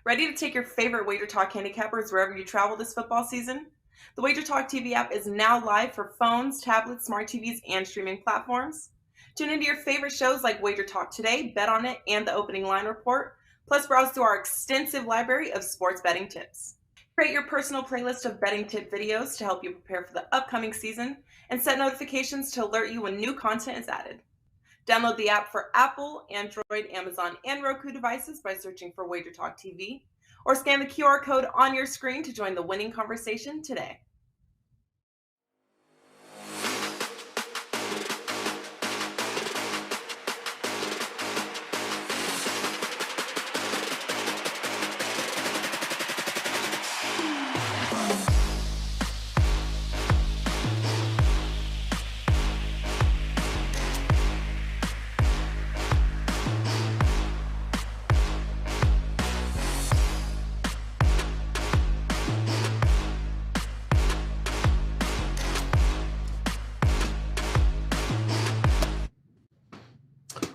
Ready to take your favorite Wager Talk handicappers wherever you travel this football season? The Wager Talk TV app is now live for phones, tablets, smart TVs, and streaming platforms. Tune into your favorite shows like Wager Talk Today, Bet on It, and the Opening Line Report, plus browse through our extensive library of sports betting tips. Create your personal playlist of betting tip videos to help you prepare for the upcoming season, and set notifications to alert you when new content is added. Download the app for Apple, Android, Amazon, and Roku devices by searching for Wager Talk TV, or scan the QR code on your screen to join the winning conversation today.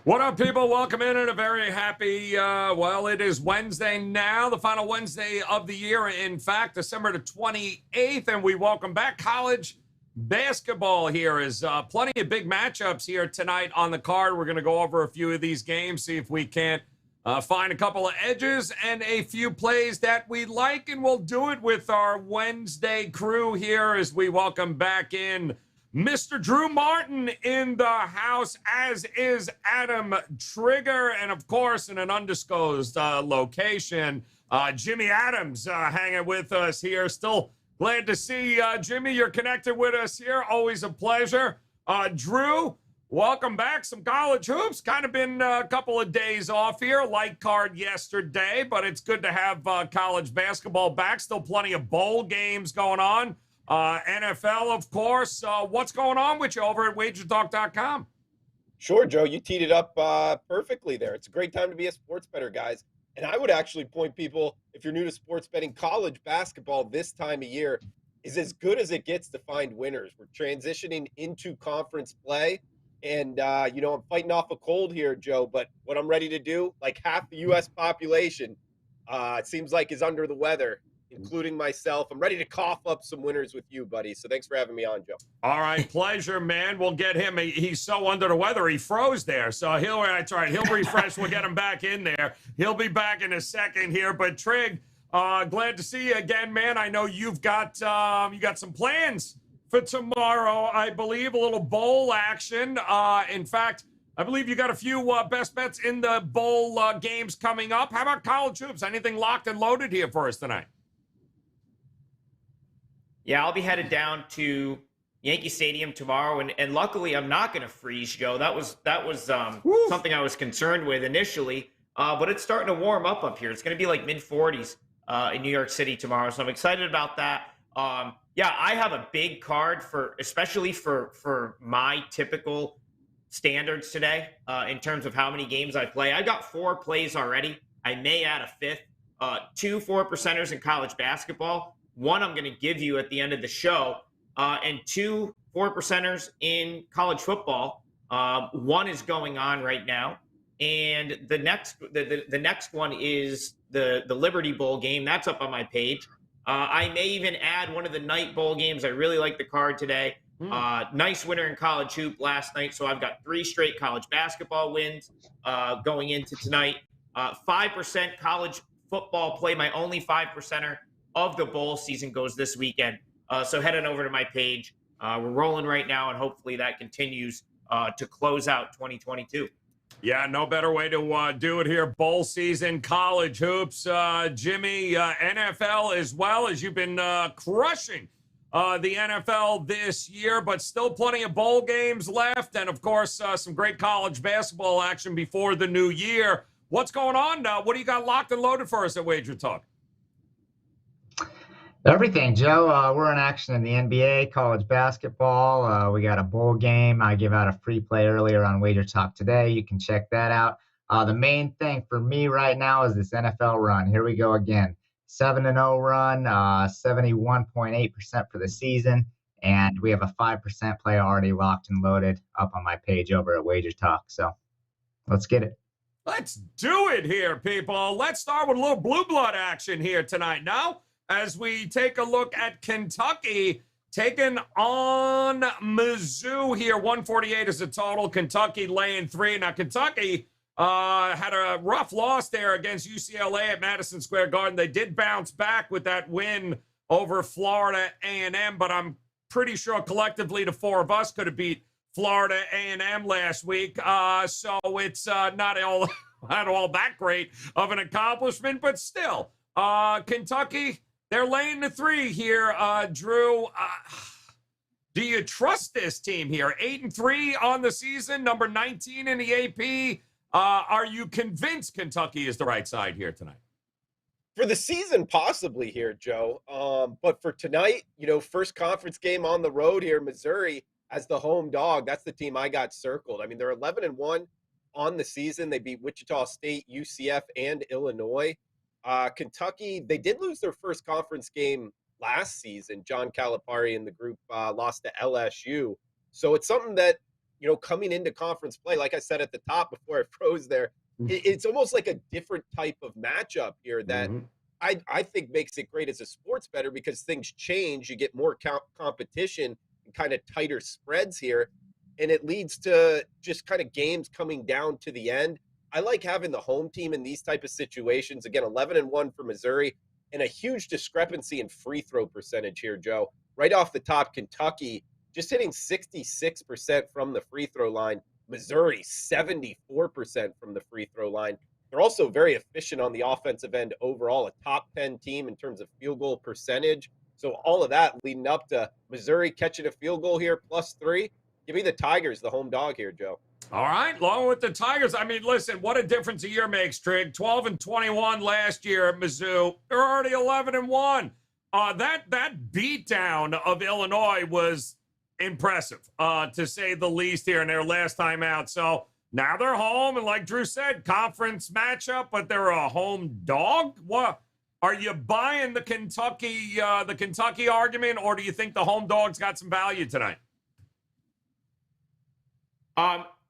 What up, people? Welcome in and a very happy, it is Wednesday now, the final Wednesday of the year. In fact, December the 28th, and we welcome back college basketball here. Is plenty of big matchups here tonight on the card. We're going to go over a few of these games, see if we can't find a couple of edges and a few plays that we like, and we'll do it with our Wednesday crew here as we welcome back in Mr. Drew Martin in the house, as is Adam Trigger, and of course, in an undisclosed location, Jimmy Adams hanging with us here. Still glad to see Jimmy. You're connected with us here. Always a pleasure. Drew, welcome back. Some college hoops. Kind of been a couple of days off here. Light card yesterday, but it's good to have college basketball back. Still plenty of bowl games going on. NFL, of course. What's going on with you over at wagertalk.com? Sure, Joe. You teed it up perfectly there. It's a great time to be a sports bettor, guys. And I would actually point people, if you're new to sports betting, college basketball this time of year is as good as it gets to find winners. We're transitioning into conference play. And, I'm fighting off a cold here, Joe. But what I'm ready to do, like half the U.S. population, it seems like is under the weather, including myself. I'm ready to cough up some winners with you, buddy. So thanks for having me on, Joe. All right, pleasure, man. We'll get him. He's so under the weather, he froze there. So that's right. He'll refresh. We'll get him back in there. He'll be back in a second here. But Trig, glad to see you again, man. I know you've got some plans for tomorrow. I believe a little bowl action. In fact, I believe you got a few best bets in the bowl games coming up. How about college hoops? Anything locked and loaded here for us tonight? Yeah, I'll be headed down to Yankee Stadium tomorrow, and luckily I'm not going to freeze, Joe. That was something I was concerned with initially, but it's starting to warm up here. It's going to be like mid-40s in New York City tomorrow, so I'm excited about that. I have a big card especially for my typical standards today in terms of how many games I play. I got 4 plays already. I may add a 5th. 2 4-percenters in college basketball. 1 I'm going to give you at the end of the show, and 2 4-percenters in college football. 1 is going on right now, and the next one is the Liberty Bowl game. That's up on my page. I may even add one of the night bowl games. I really like the card today. Nice winner in college hoop last night, so I've got 3 straight college basketball wins going into tonight. 5% college football play. My only 5-percenter of the bowl season goes this weekend. So head on over to my page. We're rolling right now, and hopefully that continues to close out 2022. Yeah, no better way to do it here. Bowl season, college hoops. Jimmy, NFL as well, as you've been crushing the NFL this year, but still plenty of bowl games left. And, of course, some great college basketball action before the new year. What's going on now? What do you got locked and loaded for us at Wager Talk? Everything, Joe. We're in action in the NBA, college basketball. We got a bowl game. I give out a free play earlier on Wager Talk today. You can check that out. The main thing for me right now is this NFL run. Here we go again. 7-0 run, 71.8% for the season. And we have a 5% play already locked and loaded up on my page over at Wager Talk. So let's get it. Let's do it here, people. Let's start with a little blue blood action here tonight now as we take a look at Kentucky taking on Mizzou here. 148 is the total. Kentucky laying 3. Now, Kentucky had a rough loss there against UCLA at Madison Square Garden. They did bounce back with that win over Florida A&M, but I'm pretty sure collectively the four of us could have beat Florida A&M last week. So it's not all that great of an accomplishment, but still, Kentucky, they're laying the 3 here. Drew, do you trust this team here? 8-3 on the season, number 19 in the AP. Are you convinced Kentucky is the right side here tonight? For the season, possibly here, Joe. But for tonight, first conference game on the road here, Missouri as the home dog. That's the team I got circled. I mean, they're 11-1 on the season. They beat Wichita State, UCF, and Illinois. Kentucky, they did lose their first conference game last season. John Calipari and the group lost to LSU. So it's something that, coming into conference play, like I said at the top before I froze there, it's almost like a different type of matchup here that I think makes it great as a sports bettor because things change. You get more competition and kind of tighter spreads here. And it leads to just kind of games coming down to the end. I like having the home team in these type of situations. Again, 11-1 for Missouri, and a huge discrepancy in free throw percentage here, Joe. Right off the top, Kentucky just hitting 66% from the free throw line. Missouri, 74% from the free throw line. They're also very efficient on the offensive end overall, a top 10 team in terms of field goal percentage. So all of that leading up to Missouri catching a field goal here, +3. Give me the Tigers, the home dog here, Joe. All right, along with the Tigers. I mean, listen, what a difference a year makes, Trig. 12-21 last year at Mizzou. They're already 11-1. That beatdown of Illinois was impressive, to say the least, here in their last time out. So now they're home, and like Drew said, conference matchup, but they're a home dog. What are you buying the Kentucky argument, or do you think the home dog's got some value tonight?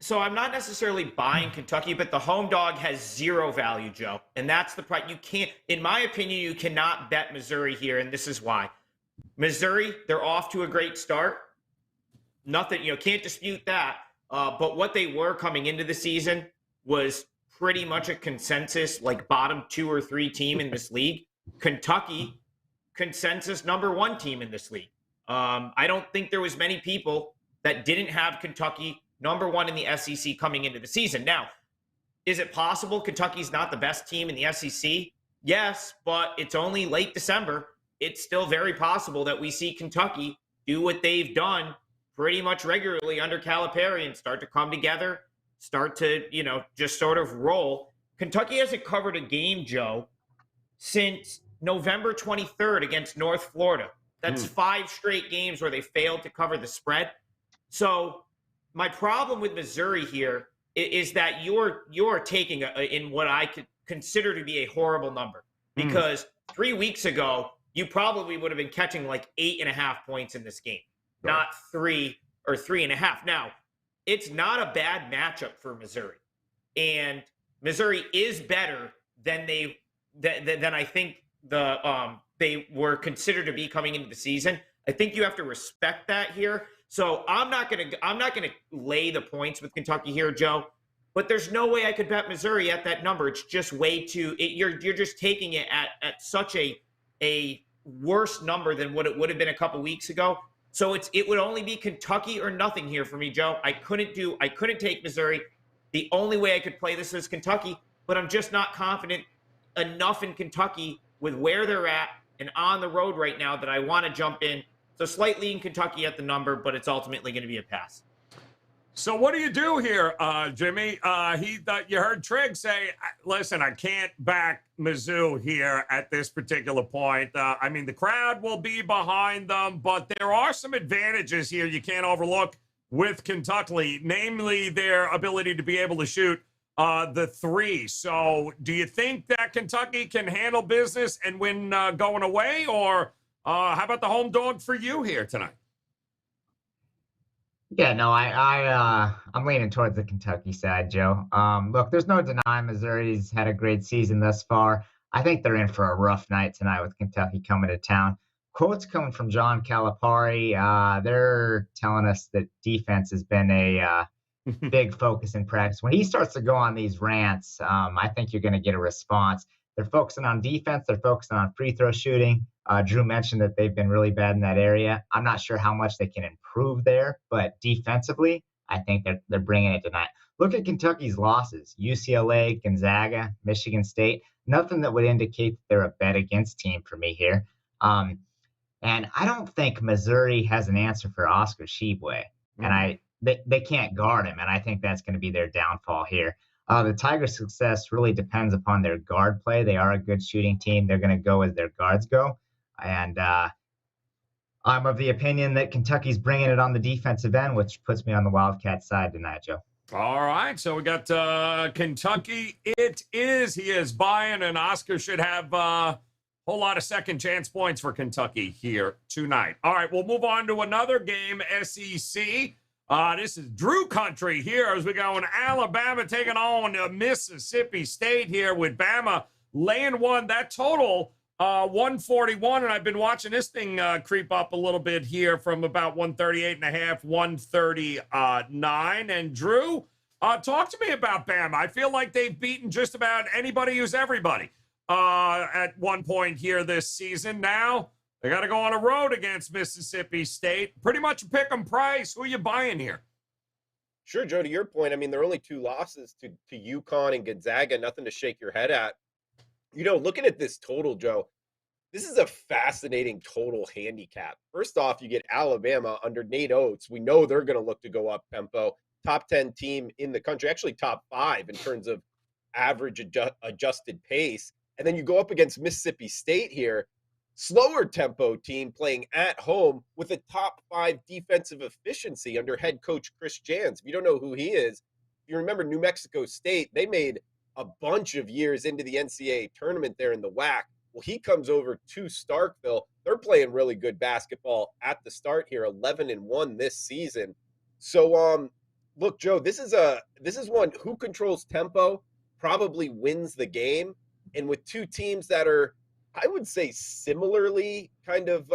So I'm not necessarily buying Kentucky, but the home dog has 0 value, Joe. And that's the price. You can't, in my opinion, you cannot bet Missouri here, and this is why. Missouri, they're off to a great start. Nothing, can't dispute that. But what they were coming into the season was pretty much a consensus, like bottom 2 or 3 team in this league. Kentucky, consensus number 1 team in this league. I don't think there was many people that didn't have Kentucky number 1 in the SEC coming into the season. Now, is it possible Kentucky's not the best team in the SEC? Yes, but it's only late December. It's still very possible that we see Kentucky do what they've done pretty much regularly under Calipari and start to come together, start to, just sort of roll. Kentucky hasn't covered a game, Joe, since November 23rd against North Florida. That's 5 straight games where they failed to cover the spread. So my problem with Missouri here is that you're taking in what I could consider to be a horrible number, because 3 weeks ago you probably would have been catching like 8.5 points in this game, not 3 or 3.5. Now, it's not a bad matchup for Missouri, and Missouri is better than I think they were considered to be coming into the season. I think you have to respect that here. So I'm not gonna lay the points with Kentucky here, Joe. But there's no way I could bet Missouri at that number. It's just way too. You're just taking it at such a worse number than what it would have been a couple weeks ago. So it would only be Kentucky or nothing here for me, Joe. I couldn't take Missouri. The only way I could play this is Kentucky, but I'm just not confident enough in Kentucky with where they're at and on the road right now that I want to jump in. So slightly in Kentucky at the number, but it's ultimately going to be a pass. So what do you do here, Jimmy? You heard Trigg say, listen, I can't back Mizzou here at this particular point. I mean, the crowd will be behind them, but there are some advantages here you can't overlook with Kentucky, namely their ability to be able to shoot the 3. So do you think that Kentucky can handle business and win going away, or how about the home dog for you here tonight? Yeah, no, I'm leaning towards the Kentucky side, Joe. Look, there's no denying Missouri's had a great season thus far. I think they're in for a rough night tonight with Kentucky coming to town. Quotes coming from John Calipari. They're telling us that defense has been a big focus in practice. When he starts to go on these rants, I think you're going to get a response. They're focusing on defense. They're focusing on free throw shooting. Drew mentioned that they've been really bad in that area. I'm not sure how much they can improve there, but defensively, I think they're bringing it tonight. Look at Kentucky's losses: UCLA, Gonzaga, Michigan State. Nothing that would indicate that they're a bet against team for me here. And I don't think Missouri has an answer for Oscar Tshiebwe. And they can't guard him, and I think that's going to be their downfall here. The Tigers' success really depends upon their guard play. They are a good shooting team. They're going to go as their guards go. And I'm of the opinion that Kentucky's bringing it on the defensive end, which puts me on the Wildcats side tonight, Joe. All right, so we got Kentucky. It is. He is buying, and Oscar should have a whole lot of second chance points for Kentucky here tonight. All right, we'll move on to another game, SEC. This is Drew country here as we go in Alabama taking on Mississippi State here with Bama laying one. That total 141, and I've been watching this thing creep up a little bit here from about 138.5, 139. And Drew, talk to me about Bama. I feel like they've beaten just about anybody who's everybody at one point here this season. Now they got to go on a road against Mississippi State. Pretty much a pick 'em price. Who are you buying here? Sure, Joe, to your point, I mean, there are only two losses to UConn and Gonzaga, nothing to shake your head at. Looking at this total, Joe, this is a fascinating total handicap. First off, you get Alabama under Nate Oates. We know they're going to look to go up tempo. Top 10 team in the country, actually top 5 in terms of average adjusted pace. And then you go up against Mississippi State here, slower tempo team playing at home with a top 5 defensive efficiency under head coach Chris Jans. If you don't know who he is, if you remember New Mexico State, they made a bunch of years into the NCAA tournament there in the WAC. Well, he comes over to Starkville. They're playing really good basketball at the start here, 11-1 this season. So, look, Joe, this is one who controls tempo probably wins the game. And with two teams that are, I would say, similarly kind of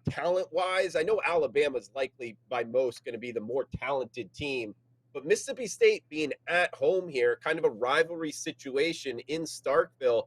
talent-wise, I know Alabama's likely by most going to be the more talented team. But Mississippi State being at home here, kind of a rivalry situation in Starkville.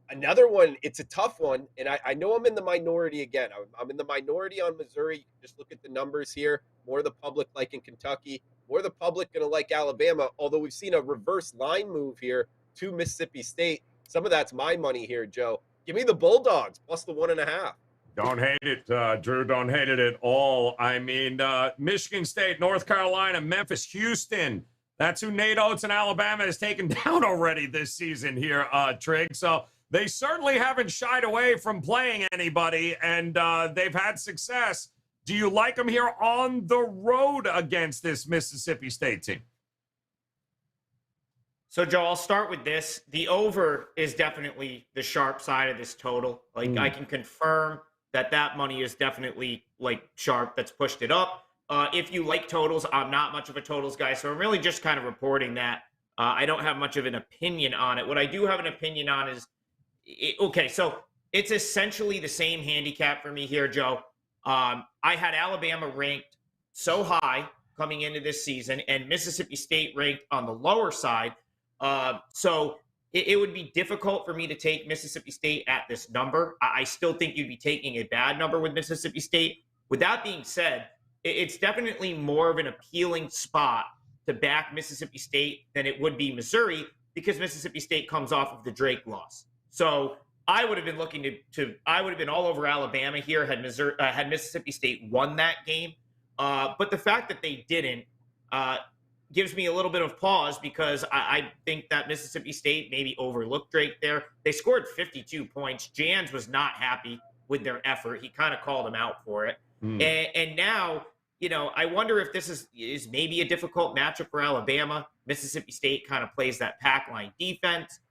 Another one, it's a tough one, and I know I'm in the minority again. I'm in the minority on Missouri. Just look at the numbers here. More of the public like in Kentucky. More of the public going to like Alabama, although we've seen a reverse line move here to Mississippi State. Some of that's my money here, Joe. Give me the Bulldogs plus the 1.5. Don't hate it, Drew. Don't hate it at all. I mean, Michigan State, North Carolina, Memphis, Houston. That's who Nate Oates and Alabama has taken down already this season here, Trig. So they certainly haven't shied away from playing anybody, and they've had success. Do you like them here on the road against this Mississippi State team? So, Joe, I'll start with this. The over is definitely the sharp side of this total. Like, I can confirm that money is definitely, like, sharp. That's pushed it up. If you like totals, I'm not much of a totals guy, so I'm really just kind of reporting that. I don't have much of an opinion on it. What I do have an opinion on is, okay, so it's essentially the same handicap for me here, Joe. I had Alabama ranked so high coming into this season and Mississippi State ranked on the lower side. So it would be difficult for me to take Mississippi State at this number. I still think you'd be taking a bad number with Mississippi State. With that being said, it's definitely more of an appealing spot to back Mississippi State than it would be Missouri because Mississippi State comes off of the Drake loss. So I would have been looking I would have been all over Alabama here had Mississippi State won that game. But the fact that they didn't gives me a little bit of pause because I think that Mississippi State maybe overlooked Drake there. They scored 52 points. Jans was not happy with their effort. He kind of called them out for it. And now, I wonder if this is maybe a difficult matchup for Alabama. Mississippi State kind of plays that pack line defense.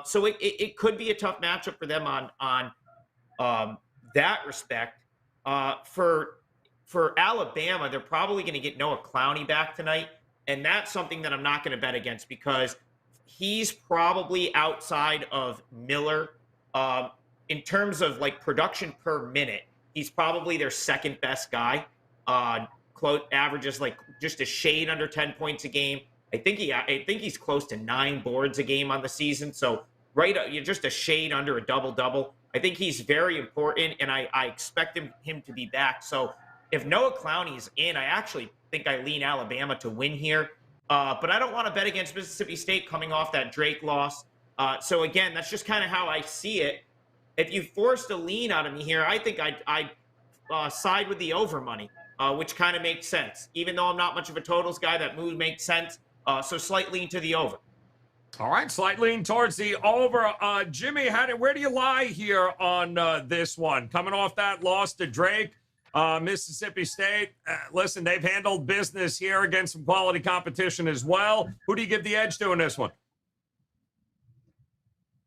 So it could be a tough matchup for them on that respect. For for Alabama, they're probably going to get Noah Clowney back tonight. And that's something that I'm not going to bet against because he's probably outside of Miller. In terms of like production per minute, he's probably their second best guy. Averages like just a shade under 10 points a game. I think he's close to 9 boards a game on the season. So you're just a shade under a double-double. I think he's very important, and I expect him to be back. So if Noah Clowney's in, I actually think I lean Alabama to win here. But I don't want to bet against Mississippi State coming off that Drake loss. So again, that's just kind of how I see it. If you forced a lean out of me here, I think I'd side with the over money, which kind of makes sense. Even though I'm not much of a totals guy, that move makes sense. So slight lean to the over. All right, slight lean towards the over. Jimmy, where do you lie here on this one? Coming off that loss to Drake, Mississippi State. Listen, they've handled business here against some quality competition as well. Who do you give the edge to in this one?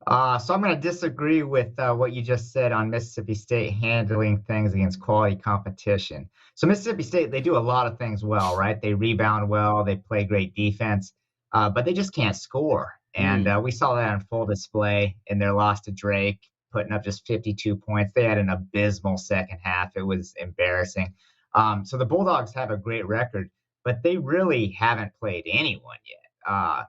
So I'm going to disagree with what you just said on Mississippi State handling things against quality competition. So Mississippi State, they do a lot of things well, right? They rebound well, they play great defense, but they just can't score. And we saw that on full display in their loss to Drake, putting up just 52 points. They had an abysmal second half. It was embarrassing. So the Bulldogs have a great record, but they really haven't played anyone yet.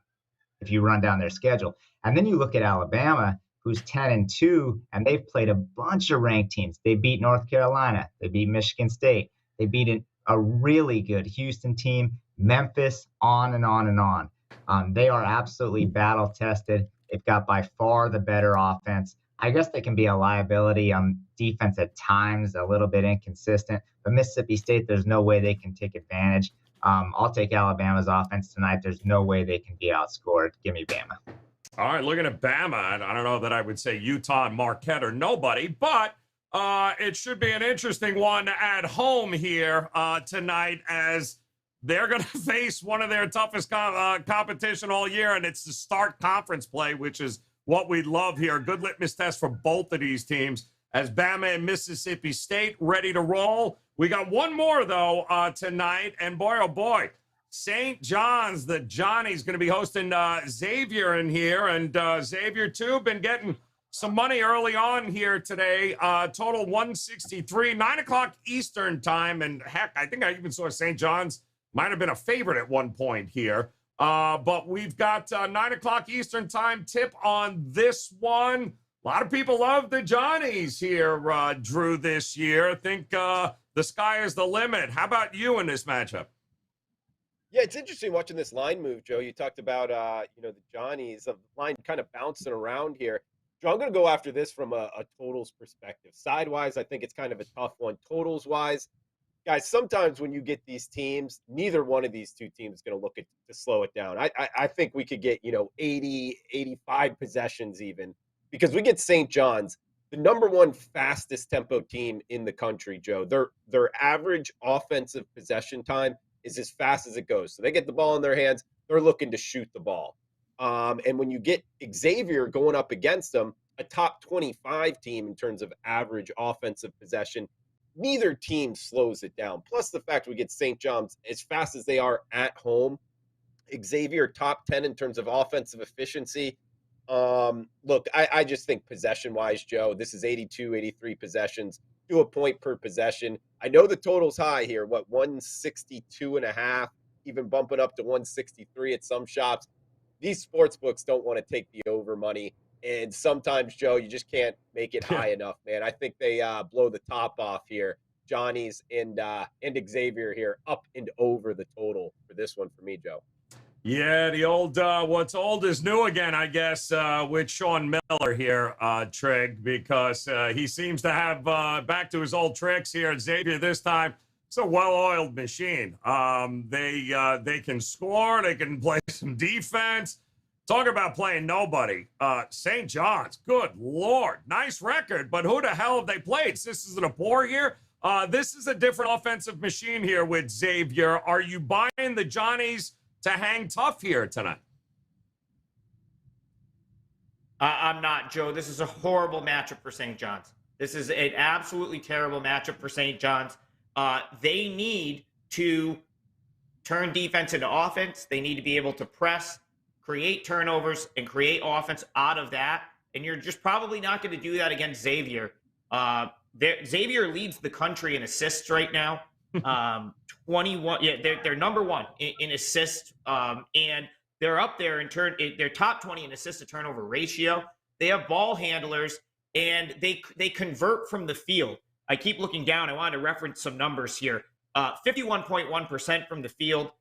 If you run down their schedule. And then you look at Alabama, who's 10-2, and they've played a bunch of ranked teams. They beat North Carolina. They beat Michigan State. They beat a really good Houston team, Memphis, on and on and on. They are absolutely battle-tested. They've got by far the better offense. I guess they can be a liability on defense at times, a little bit inconsistent. But Mississippi State, there's no way they can take advantage. I'll take Alabama's offense tonight. There's no way they can be outscored. Give me Bama. All right, looking at Bama, I don't know that I would say Utah and Marquette or nobody, but it should be an interesting one at home here tonight as they're going to face one of their toughest competition all year, and it's the start conference play, which is what we love here. Good litmus test for both of these teams as Bama and Mississippi State ready to roll. We got one more, though, tonight, and boy, oh boy, St. John's, the Johnny's going to be hosting Xavier in here, and Xavier, too, been getting some money early on here today. Total 163, 9 o'clock Eastern time, and heck, I think I even saw St. John's might have been a favorite at one point here. But we've got 9 o'clock Eastern time tip on this one. A lot of people love the Johnnies here, Drew, this year. I think the sky is the limit. How about you in this matchup? Yeah, it's interesting watching this line move, Joe. You talked about, the Johnnies, the line kind of bouncing around here. Joe, I'm going to go after this from a totals perspective. Side-wise, I think it's kind of a tough one. Totals-wise, guys, sometimes when you get these teams, neither one of these two teams is going to look to slow it down. I think we could get, 80, 85 possessions even, because we get St. John's, the number one fastest tempo team in the country, Joe. Their average offensive possession time is as fast as it goes. So they get the ball in their hands, they're looking to shoot the ball. And when you get Xavier going up against them, a top 25 team in terms of average offensive possession, neither team slows it down. Plus the fact we get St. John's as fast as they are at home. Xavier top 10 in terms of offensive efficiency. Look, I just think possession-wise, Joe, this is 82, 83 possessions, to a point per possession. I know the total's high here, 162.5, even bumping up to 163 at some shops. These sports books don't want to take the over money, and sometimes, Joe, you just can't make it high enough, man. I think they blow the top off here. Johnny's and Xavier here up and over the total for this one for me, Joe. Yeah, the old what's old is new again, I guess, with Sean Miller here, Trig, because he seems to have back to his old tricks here at Xavier this time. It's a well-oiled machine. They can score. They can play some defense. Talk about playing nobody. St. John's, good Lord. Nice record, but who the hell have they played? This a poor here. This is a different offensive machine here with Xavier. Are you buying the Johnnies to hang tough here tonight? I'm not, Joe. This is a horrible matchup for St. John's. This is an absolutely terrible matchup for St. John's. They need to turn defense into offense. They need to be able to press, create turnovers, and create offense out of that. And you're just probably not going to do that against Xavier. Xavier leads the country in assists right now. 21. Yeah, they're number one in assists, and they're up there they're top 20 in assist to turnover ratio. They have ball handlers, and they convert from the field. I keep looking down. I wanted to reference some numbers here. 51.1% from the field.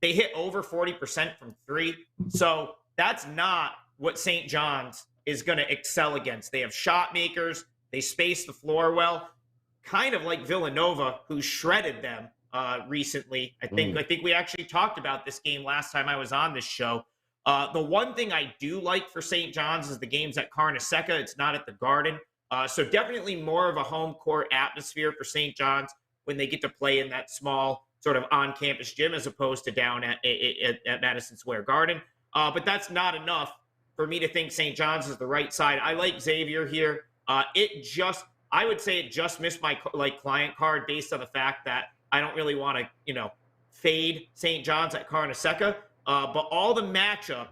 They hit over 40% from three. So that's not what St. John's is going to excel against. They have shot makers. They space the floor well, kind of like Villanova, who shredded them recently. I think we actually talked about this game last time I was on this show. The one thing I do like for St. John's is the game's at Carnesecca. It's not at the Garden. So definitely more of a home court atmosphere for St. John's when they get to play in that small sort of on-campus gym as opposed to down at Madison Square Garden. But that's not enough for me to think St. John's is the right side. I like Xavier here. I would say it just missed my client card based on the fact that I don't really want to, fade St. John's at Carnesecca. But all the matchup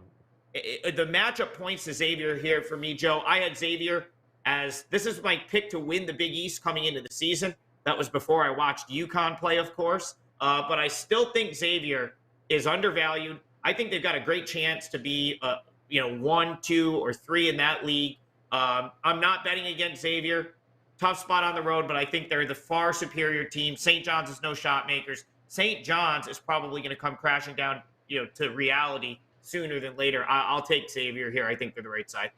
points to Xavier here for me, Joe. I had Xavier as this is my pick to win the Big East coming into the season. That was before I watched UConn play, of course. But I still think Xavier is undervalued. I think they've got a great chance to be, 1, 2, or 3 in that league. I'm not betting against Xavier. Tough spot on the road, but I think they're the far superior team. St. John's is no shot makers. St. John's is probably going to come crashing down, to reality sooner than later. I'll take Xavier here. I think they're the right side.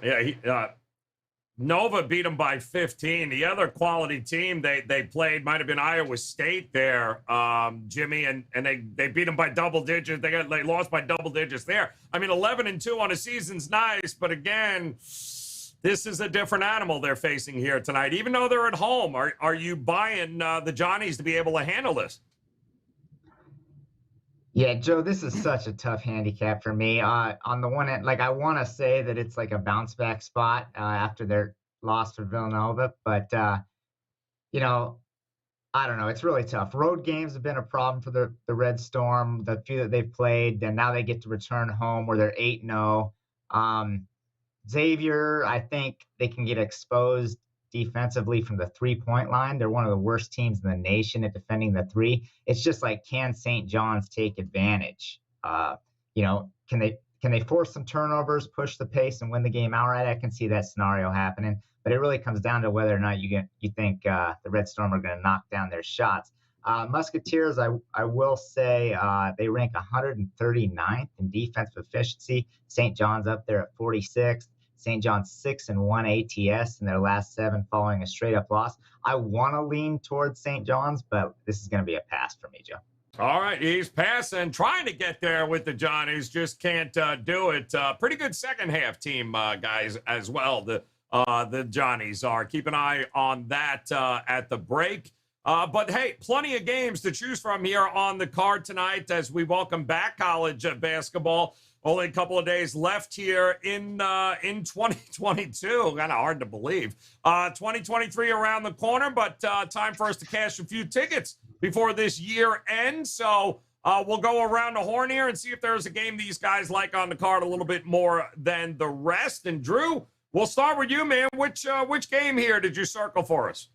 Yeah, Nova beat them by 15. The other quality team they played might have been Iowa State there, Jimmy, and they beat them by double digits. They lost by double digits there. I mean, 11-2 on a season's nice, but again, this is a different animal they're facing here tonight. Even though they're at home, are you buying the Johnnies to be able to handle this? Yeah, Joe, this is such a tough handicap for me. On the one hand, I want to say that it's like a bounce back spot after their loss to Villanova, but I don't know. It's really tough. Road games have been a problem for the Red Storm, the few that they've played, and now they get to return home where they're 8-0. Xavier, I think they can get exposed defensively from the three-point line. They're one of the worst teams in the nation at defending the three. It's just can St. John's take advantage? Can they force some turnovers, push the pace, and win the game outright? I can see that scenario happening, but it really comes down to whether or not you think the Red Storm are going to knock down their shots. Musketeers, I will say they rank 139th in defensive efficiency. St. John's up there at 46th. St. John's 6-1 ATS in their last 7 following a straight-up loss. I want to lean towards St. John's, but this is going to be a pass for me, Joe. All right, he's passing, trying to get there with the Johnnies, just can't do it. Pretty good second-half team, guys, as well. The Johnnies are. Keep an eye on that at the break. But, hey, plenty of games to choose from here on the card tonight as we welcome back college basketball. Only a couple of days left here in 2022. Kind of hard to believe. 2023 around the corner, but time for us to cash a few tickets before this year ends. So we'll go around the horn here and see if there's a game these guys like on the card a little bit more than the rest. And, Drew, we'll start with you, man. Which game here did you circle for us?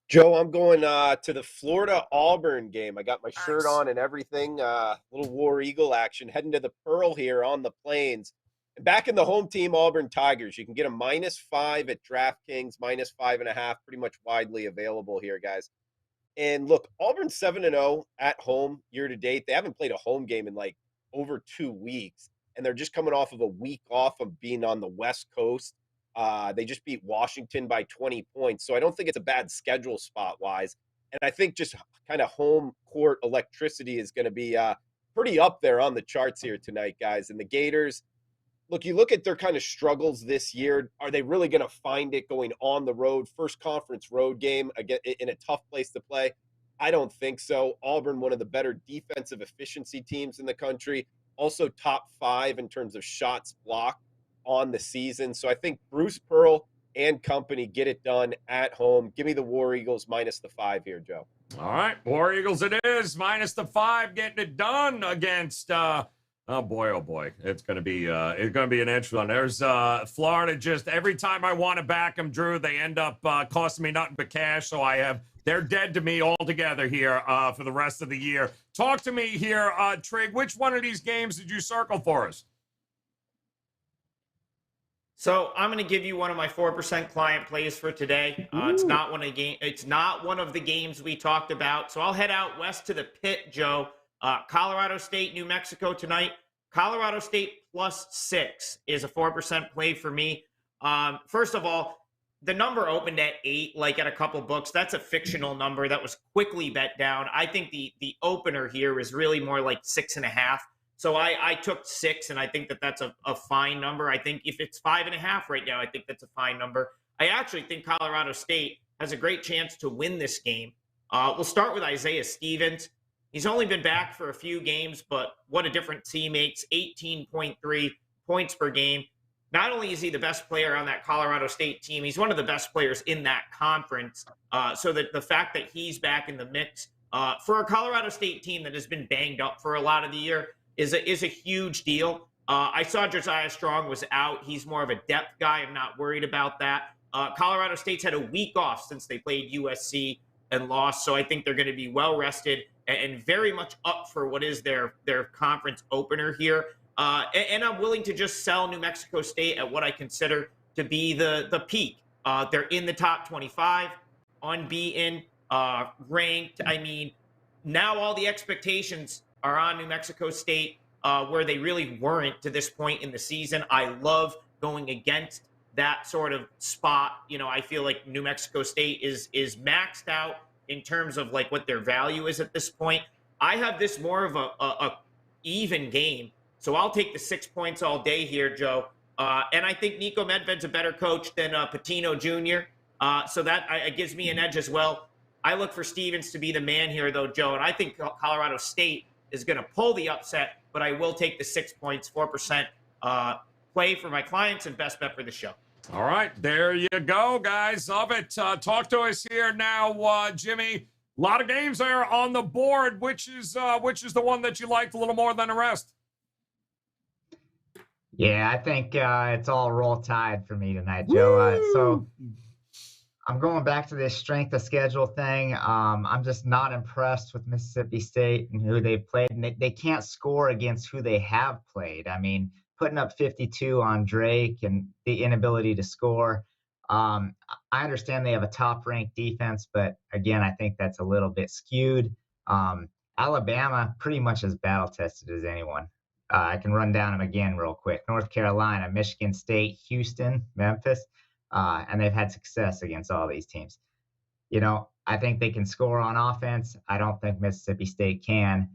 Joe, I'm going to the Florida-Auburn game. I got my shirt on and everything. Little War Eagle action. Heading to the Pearl here on the Plains. And back in the home team, Auburn Tigers. You can get a -5 at DraftKings, -5.5. Pretty much widely available here, guys. And look, Auburn's 7-0 at home year to date. They haven't played a home game in over 2 weeks. And they're just coming off of a week off of being on the West Coast. They just beat Washington by 20 points. So I don't think it's a bad schedule spot-wise. And I think just kind of home court electricity is going to be pretty up there on the charts here tonight, guys. And the Gators, look, you look at their kind of struggles this year. Are they really going to find it going on the road? First conference road game again in a tough place to play? I don't think so. Auburn, one of the better defensive efficiency teams in the country. Also top 5 in terms of shots blocked on the season. So I think Bruce Pearl and company get it done at home. Give me the War Eagles minus the 5 here, Joe. All right, War Eagles it is, minus the 5, getting it done against oh boy, it's gonna be an interesting one. There's Florida. Just every time I want to back them, Drew, they end up costing me nothing but cash. So they're dead to me altogether here for the rest of the year. Talk to me here, Trig. Which one of these games did you circle for us? So I'm going to give you one of my 4% client plays for today. It's not one of the games we talked about. So I'll head out west to the pit, Joe. Colorado State, New Mexico tonight. Colorado State +6 is a 4% play for me. First of all, the number opened at 8, like at a couple books. That's a fictional number that was quickly bet down. I think the opener here is really more like 6.5. So I took 6, and I think that's a fine number. I think if it's 5.5 right now, I think that's a fine number. I actually think Colorado State has a great chance to win this game. We'll start with Isaiah Stevens. He's only been back for a few games, but what a difference he makes. 18.3 points per game. Not only is he the best player on that Colorado State team, he's one of the best players in that conference. So that the fact that he's back in the mix for a Colorado State team that has been banged up for a lot of the year is a huge deal. I saw Josiah Strong was out. He's more of a depth guy. I'm not worried about that. Colorado State's had a week off since they played USC and lost, so I think they're going to be well rested and very much up for what is their conference opener here. And I'm willing to just sell New Mexico State at what I consider to be the peak. They're in the top 25, unbeaten, ranked. I mean, now all the expectations are on New Mexico State, where they really weren't to this point in the season. I love going against that sort of spot. You know, I feel like New Mexico State is maxed out in terms of like what their value is at this point. I have this more of a even game. So I'll take the 6 points all day here, Joe. And I think Nico Medved's a better coach than Patino Jr. So that gives me an edge as well. I look for Stevens to be the man here, though, Joe. And I think Colorado State is going to pull the upset, but I will take the 6 points, 4% play for my clients and best bet for the show. All right, there you go, guys. Love it. Talk to us here now, Jimmy. A lot of games there on the board. Which is the one that you liked a little more than the rest? Yeah, I think it's all roll tide for me tonight, Joe. So I'm going back to this strength of schedule thing. I'm just not impressed with Mississippi State and who they've played. And they can't score against who they have played. I mean, putting up 52 on Drake and the inability to score. I understand they have a top-ranked defense, but again, I think that's a little bit skewed. Alabama pretty much as battle-tested as anyone. I can run down them again real quick. North Carolina, Michigan State, Houston, Memphis, and they've had success against all these teams. You know, I think they can score on offense. I don't think Mississippi State can.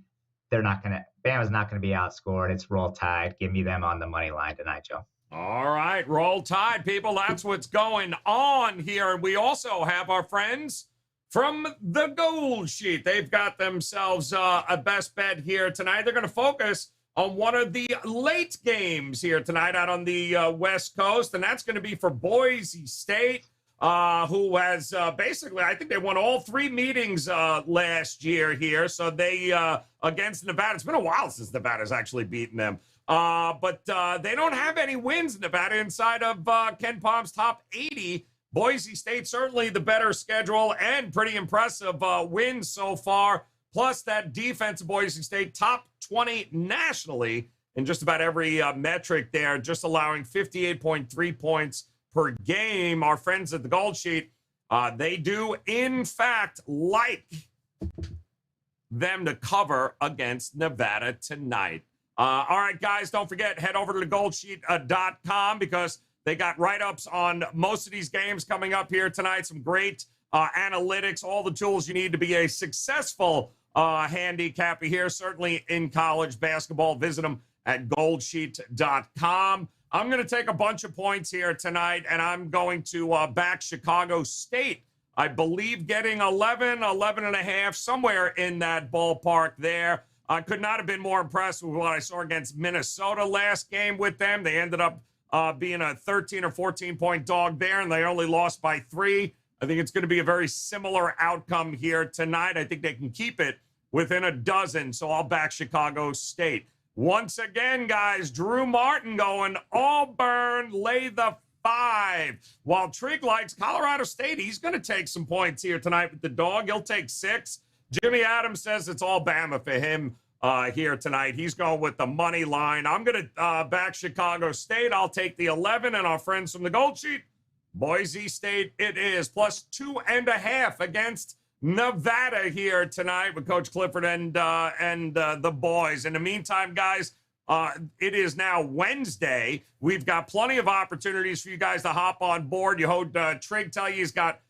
Bama's not going to be outscored. It's roll tide. Give me them on the money line tonight, Joe. All right, roll tide, people. That's what's going on here. And we also have our friends from the Gold Sheet. They've got themselves a best bet here tonight. They're going to focus on one of the late games here tonight out on the West Coast, and that's going to be for Boise State, who has basically, I think they won all 3 meetings last year here. So they, against Nevada, it's been a while since Nevada's actually beaten them. But they don't have any wins in Nevada inside of Ken Palm's top 80. Boise State certainly the better schedule and pretty impressive wins so far. Plus that defense of Boise State, top 20 nationally in just about every metric there, just allowing 58.3 points per game. Our friends at the Gold Sheet, they do, in fact, like them to cover against Nevada tonight. All right, guys, don't forget, head over to thegoldsheet.com because they got write-ups on most of these games coming up here tonight. Some great analytics, all the tools you need to be a successful handicapper here, certainly in college basketball. Visit them at goldsheet.com. I'm going to take a bunch of points here tonight, and I'm going to back Chicago State. I believe getting 11 and a half, somewhere in that ballpark there. I could not have been more impressed with what I saw against Minnesota last game with them. They ended up being a 13 or 14-point dog there, and they only lost by 3. I think it's going to be a very similar outcome here tonight. I think they can keep it within a dozen, so I'll back Chicago State. Once again, guys, Drew Martin going Auburn, lay the 5. While Trig likes Colorado State, he's going to take some points here tonight with the dog. He'll take 6. Jimmy Adams says it's all Bama for him here tonight. He's going with the money line. I'm going to back Chicago State. I'll take the 11, and our friends from the Gold Sheet, Boise State it is, plus 2.5 against Nevada here tonight with Coach Clifford and the boys. In the meantime, guys, it is now Wednesday. We've got plenty of opportunities for you guys to hop on board. You heard Trig tell you he's got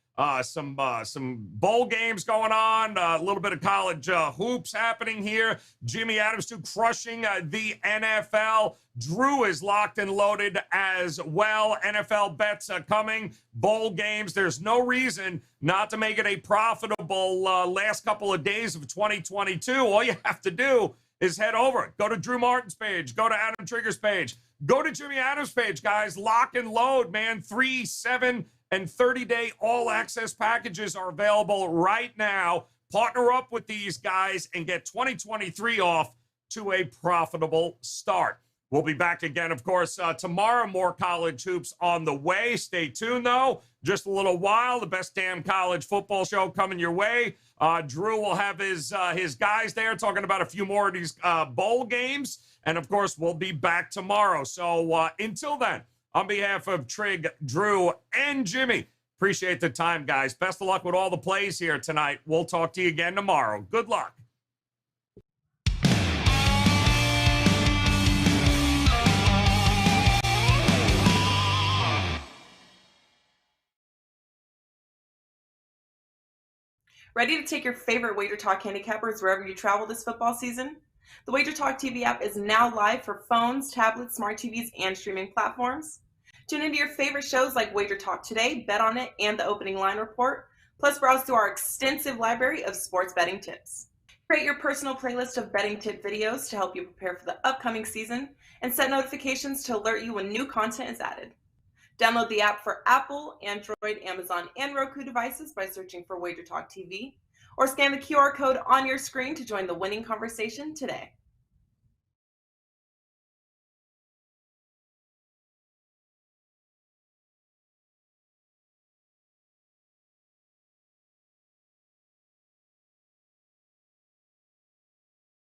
some bowl games going on, a little bit of college hoops happening here. Jimmy Adams too crushing the NFL. Drew is locked and loaded as well. NFL bets are coming. Bowl games. There's no reason not to make it a profitable last couple of days of 2022. All you have to do is head over. Go to Drew Martin's page. Go to Adam Trigger's page. Go to Jimmy Adams' page, guys. Lock and load, man. 3, 7, and 30-day all-access packages are available right now. Partner up with these guys and get 2023 off to a profitable start. We'll be back again, of course, tomorrow. More college hoops on the way. Stay tuned, though. Just a little while. The best damn college football show coming your way. Drew will have his guys there talking about a few more of these bowl games. And, of course, we'll be back tomorrow. So until then, on behalf of Trig, Drew, and Jimmy, appreciate the time, guys. Best of luck with all the plays here tonight. We'll talk to you again tomorrow. Good luck. Ready to take your favorite Wager Talk handicappers wherever you travel this football season? The Wager Talk TV app is now live for phones, tablets, smart TVs, and streaming platforms. Tune into your favorite shows like Wager Talk Today, Bet on It, and the Opening Line Report. Plus, browse through our extensive library of sports betting tips. Create your personal playlist of betting tip videos to help you prepare for the upcoming season, and set notifications to alert you when new content is added. Download the app for Apple, Android, Amazon, and Roku devices by searching for Wager Talk TV, or scan the QR code on your screen to join the winning conversation today.